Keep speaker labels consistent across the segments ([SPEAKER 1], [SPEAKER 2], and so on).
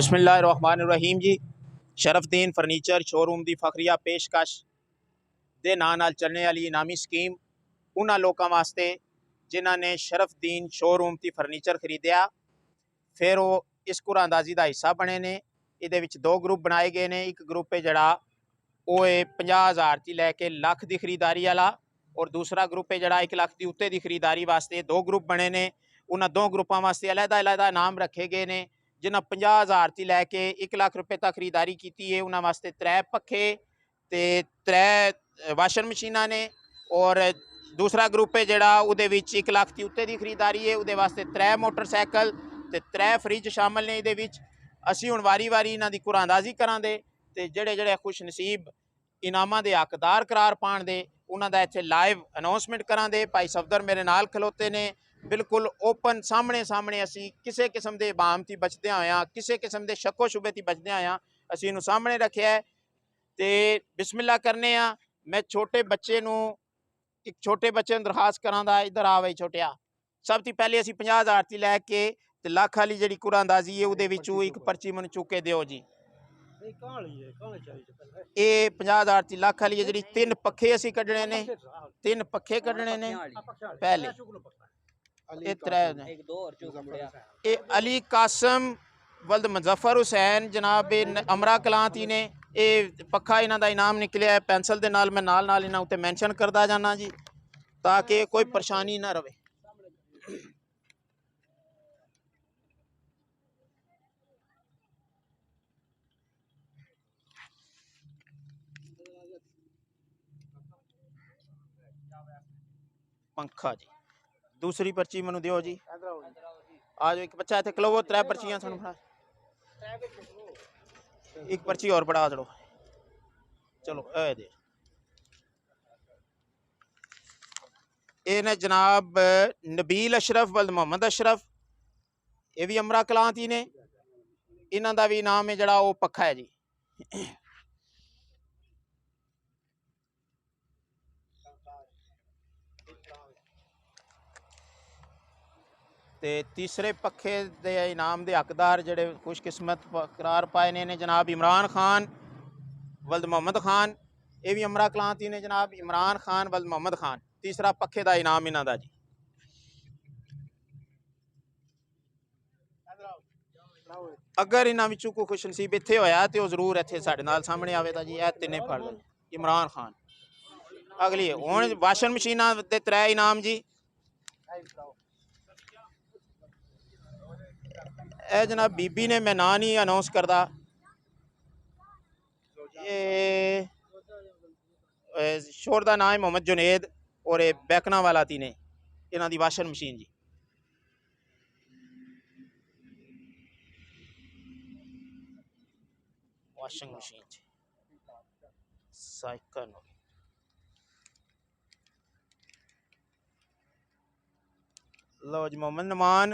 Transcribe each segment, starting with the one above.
[SPEAKER 1] बिस्मिल्लाहिर्रहमानिर्रहीम जी। शरफदीन furniture showroom की फखरिया पेशकश ਦੇ ਨਾਂ ਨਾਲ ਚੱਲਣ ਵਾਲੀ ਇਨਾਮੀ ਸਕੀਮ ਉਹਨਾਂ ਲੋਕਾਂ ਵਾਸਤੇ ਜਿਨ੍ਹਾਂ ਨੇ ਸ਼ਰਫਦੀਨ ਸ਼ੋਰੂਮ ਦੀ ਫਰਨੀਚਰ ਖਰੀਦਿਆ ਫਿਰ ਉਹ ਇਸ ਕੁਰਾਨਦਾਜ਼ੀ ਦਾ ਹਿੱਸਾ ਬਣੇ ਨੇ। ਇਹਦੇ ਵਿੱਚ ਦੋ ਗਰੁੱਪ ਬਣਾਏ ਗਏ ਨੇ। ਇੱਕ ਗਰੁੱਪ ਹੈ ਜਿਹੜਾ ਉਹ 50,000 ਤੋਂ ਲੈ ਕੇ ਲੱਖ ਦੀ ਖਰੀਦਾਰੀ ਵਾਲਾ, ਔਰ ਦੂਸਰਾ ਗਰੁੱਪ ਹੈ ਜਿਹੜਾ 1 ਲੱਖ ਦੀ ਉੱਤੇ ਦੀ ਖਰੀਦਾਰੀ ਵਾਸਤੇ। ਦੋ ਗਰੁੱਪ ਬਣੇ ਨੇ। ਉਹਨਾਂ ਦੋ ਗਰੁੱਪਾਂ ਵਾਸਤੇ ਅਲੱਗ-ਅਲੱਗ ਨਾਮ ਰੱਖੇ ਗਏ ਨੇ। जिन्हें 50,000 ਤੋਂ ਲੈ ਕੇ 1 ਲੱਖ रुपए तक खरीदारी की है उन्होंने वास्ते 3 पखे ते 3 वाशिंग मशीनां ने, और दूसरा ग्रुप है जिहड़ा उहदे विच 1 ਲੱਖ ਦੀ ਉੱਤੇ ਦੀ खरीदारी है उहदे वास्ते 3 मोटरसाइकिल ते 3 फ्रिज शामिल ने। इहदे विच असीं हुण वारी-वारी इन्हां दी कुरानदाज़ी करांदे ते ਜਿਹੜੇ खुश नसीब इनामां दे हकदार करार पाण दे उन्हां दा इत्थे लाइव अनाउंसमेंट करांदे। भाई सफदर मेरे नाल खलोते ने, बिल्कुल ओपन सामने सामने। असी किसी किस्म के बाम की बचदे होया, किसी किस्म के शक्को शुबे की बचदे होया असी इनू सामने रखिया है ते बिस्मिल्लाह करने आ। मैं छोटे बच्चे नू एक छोटे बच्चे नू दरखास्त करांदा, इधर आ बई छोटिया। सब तो पहले असी 50,000 की लैके ते लख वाली जी कुरानदाजी है उहदे विचों एक पर्ची मैनू चुक के दिओ जी। ये 50,000 की लख वाली जी 3 पखे असी कढ़ने ने, 3 पखे कढ़ने ने पहले। अली कासम वल्द मुजफ्फर हुसैन जनाब अमरा कलांती ने ये पखा इन्हां दा इनाम निकलिया है। पेंसिल दे नाल मैं नाल इन्हां उत्ते मैंशन करदा जाना जी ताकि कोई परेशानी ना रहे। पंखा जी दूसरी पर्ची मैनू दिओ जी। आ जाओ एक बच्चा इत्थे खलोवो। 3 पर्चियां सानू फड़ा, एक पर्ची और पढ़ा चलो। चलो ए दे ए ने जनाब नबील अशरफ वल्द मोहम्मद अशरफ, ये भी अमरा कलांत ही ने। इन्हां दा भी नाम है जड़ा वो पक्खा है जी। ते तीसरे पखे दे इनाम दे हकदार जड़े खुशकिस्मत करार पाए ने जनाब इमरान खान वल्द मोहम्मद खान। ये भी अमरा कलांत ही ने जनाब इमरान खान वल्द मोहम्मद खान। तीसरा पखे का इनाम इन्हां दा जी। अगर इन्हां विचों कोई खुश नसीब इत्थे होया तो जरूर इत्थे साडे नाल सामने आवेगा जी। ए तिन्ने फड़ लो इमरान खान। अगली हुण वाशिंग मशीनां दे 3 इनाम जी। ए जनाब बीबी ने, मैं नाम नहीं अनाउंस करदा, ये शोर का नाम है मोहम्मद जुनेद और ये बैकना वाला ती ने। इन्हां दी वाशिंग मशीन जी। वाशिंग मशीन जी साइकल। लो जी मोहम्मद नमान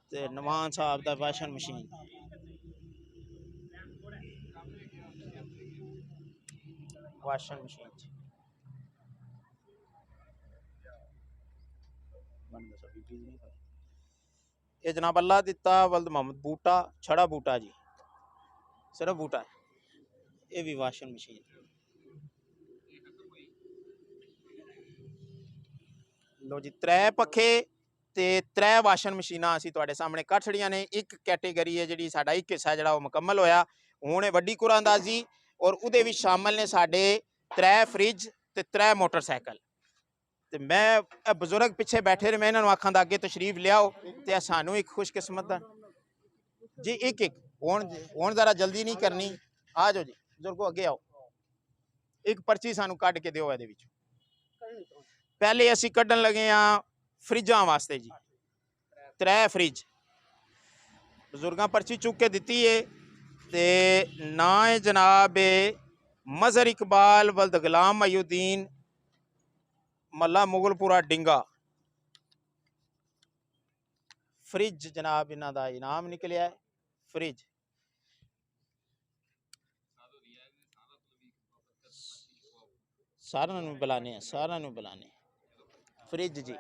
[SPEAKER 1] ते नमान साहब दा वाशिंग मशीन। वाशिंग मशीन जी ये जनाब अल्लाह दिता वल्द मोहम्मद बूटा छड़ा बूटा जी, सिर्फ बूटा है। ये भी वाशिंग मशीन। लो जी 3 पखे ते 3 वाशिंग मशीनां असीं तुहाडे सामने कढ छड़ियां ने। एक कैटेगरी है जिहड़ी साडा एक हिस्सा जिहड़ा वो मुकम्मल होया। हुण वड्डी कुरानदाजी और उहदे विच शामिल ने साडे 3 फ्रिज ते 3 मोटरसाइकिल। ते मैं बजुर्ग पिछे बैठे रहे, मैं इन्हां नूं आखां दा अगे तशरीफ लियाओ ते सानू एक खुशकिस्मत दा जी। एक हुण जरा जल्दी नहीं करनी। आ जाओ जी बुजुर्गो अगे आओ। एक पर्ची सानू कढ के दिओ इहदे विच। पहले असी कढ़न लगे हाँ फ्रिजां वास्ते जी। 3 फ्रिज बजुर्गां पर्ची चुक के दिती है ते ना है जनाब मजहर इकबाल वल्द गुलाम मयूद्दीन मल्ला मुगलपुरा डिंगा। फ्रिज जनाब इन्हां दा इनाम निकलिया है। फ्रिज सारा बुलाने, सारा बुलाने। फ्रिज जी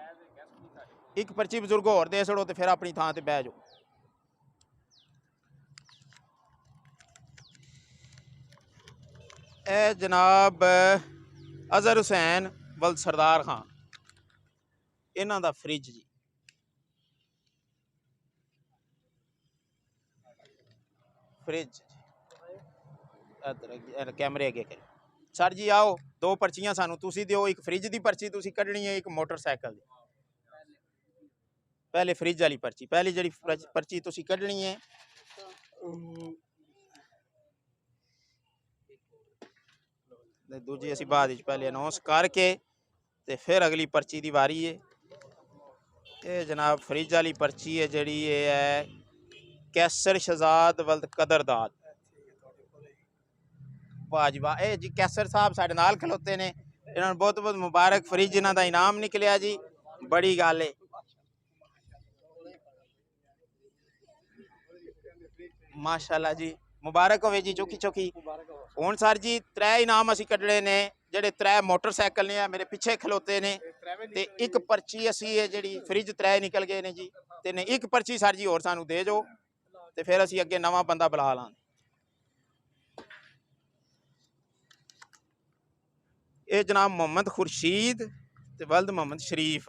[SPEAKER 1] एक पर्ची बजुर्ग होर दे छड़ो तो फिर अपनी थां ते बह जाओ। ए जनाब अजहर हुसैन वल सरदार खां इन्हां दा फ्रिज जी। फ्रिज कैमरे अगे करो सर जी आओ। दो पर्चियां सानू तुसी दिओ, एक फ्रिज दी पर्ची तुसी कड्ढनी है, एक मोटरसाइकिल दी। पहले फ्रिज वाली पर्ची, पहली जी पर्ची तुसी कड्ढनी है दूजी असी बाद पहले अनाउंस करके ते फिर अगली पर्ची दी वारी है। ये जनाब फ्रिज वाली पर्ची है जी है कैसर शहजाद वल्द कदरदाद। वाह जी वाह, जी कैसर साहब साढ़े नाल खलोते ने, इन्होंने बहुत बहुत मुबारक, फ्रिज इन्हों का इनाम निकलिया जी, बड़ी गल है। माशाल्लाह जी, मुबारक होवे जी, चौकी चौकी। हुण सर जी त्रै इनाम असी कड्ढने ने, जेडे त्रै मोटरसाइकिल ने मेरे पिछे खलोते ने, ते एक पर्ची असी है जी फ्रिज त्रै निकल गए ने जी, ते ने एक पर्ची सर जी होर सानू दे जो, ते फिर असी अगे नवा बंदा बुला लांगे। ये जनाब मोहम्मद खुर्शीद ते वल्द मोहम्मद शरीफ,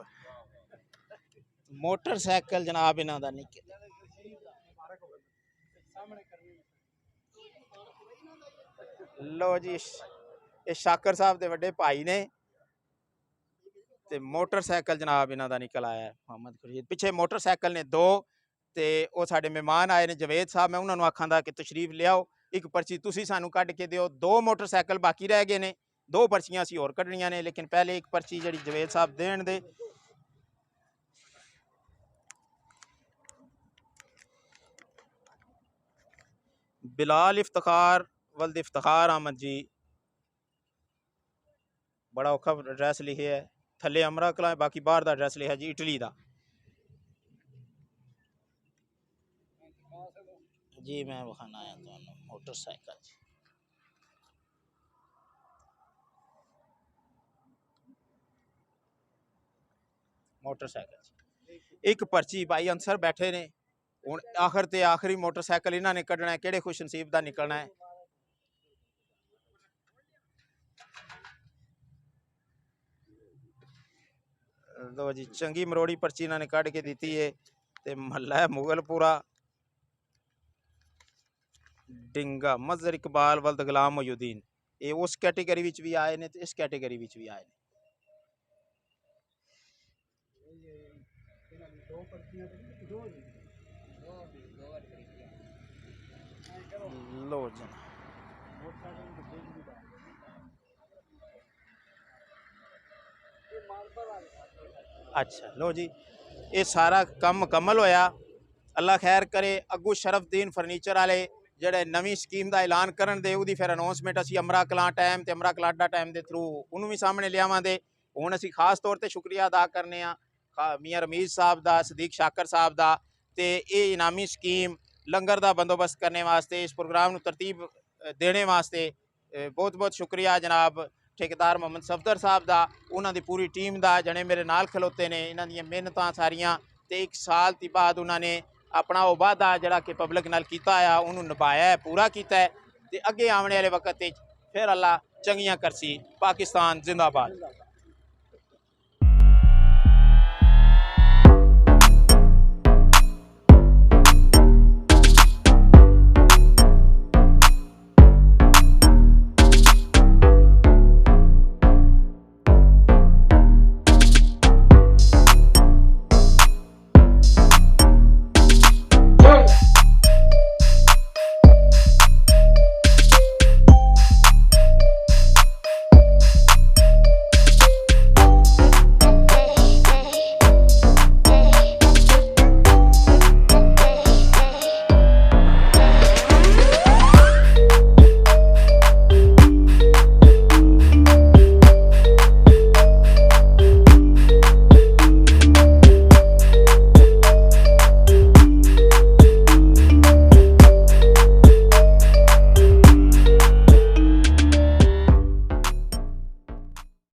[SPEAKER 1] मोटरसाइकिल जनाब इन्हां दा निकल। लो जी ये शाकर साहब के वड्डे भाई ने, ते मोटरसाइकिल जनाब इन्हां दा निकल आया है मोहम्मद खुर्शीद। पिछे मोटरसाइकिल ने दो, ते वो साडे मेहमान आए ने जवेद साहब, मैं उन्होंने आखां दा कि तशरीफ लियाओ, एक पर्ची तुसी सानू कढ के दिओ। दो मोटरसाइकिल बाकी रह गए ने, दो पर्चियां असी होर कड्ढनियां ने, लेकिन पहले एक पर्ची जी जवेद साहब देन दे। बिलाल इफ्तिखार वल्द इफ्तिखार अहमद जी, बड़ा औखा एड्रैस लिखे है, थले अमरा कला, बाकी बाहर का एड्रैस लिखा जी इटली का जी। मैं विखाना आया तो मोटरसाइकिल जी, मोटरसाइकिल एक पर्ची भाई अंसर बैठे ने, हुण आखिर ते आखिरी मोटरसाइकिल इन्होंने कढ़ना है, किहड़े खुश नसीब का निकलना है। लो जी चंगी मरोड़ी पर्ची इन्होंने कढ़ के दी है, ते महला है मुगलपुरा डिंगा मजहर इकबाल वल्द गुलाम मोयुद्दीन, ये उस कैटेगरी विच भी आए ने, इस कैटेगरी विच भी आए ने। लो जी अच्छा, लो जी ये सारा काम मुकम्मल होया। अल्लाह खैर करे, अगू शरफदीन फर्नीचर वाले जेडे नवी स्कीम का ऐलान करन दे, उहदी फिर अनाउंसमेंट असी अमरा कलां टाइम ते अमरा कलाडा टाइम के थ्रू उन्होंने भी सामने लियावांगे। हुण असी खास तौर पर शुक्रिया अदा करने मियाँ रमीज साहब का, सदीक शाकर साहब का, ते ये इनामी स्कीम लंगर का बंदोबस्त करने वास्ते, इस प्रोग्राम को तरतीब देने वास्ते बहुत बहुत शुक्रिया जनाब ठेकेदार मोहम्मद सफदर साहब का, उन्होंने पूरी टीम का, जने मेरे नाल खलोते ने, इन्हां दी मेहनतां सारियां, ते एक साल ती बाद उन्होंने अपना वो वादा जिहड़ा कि पब्लिक नाल कीता है उन्होंने निभाया है, पूरा किया है, ते अगे आने वाले वक्त फिर अल्लाह चंगियां करसी। पाकिस्तान जिंदाबाद।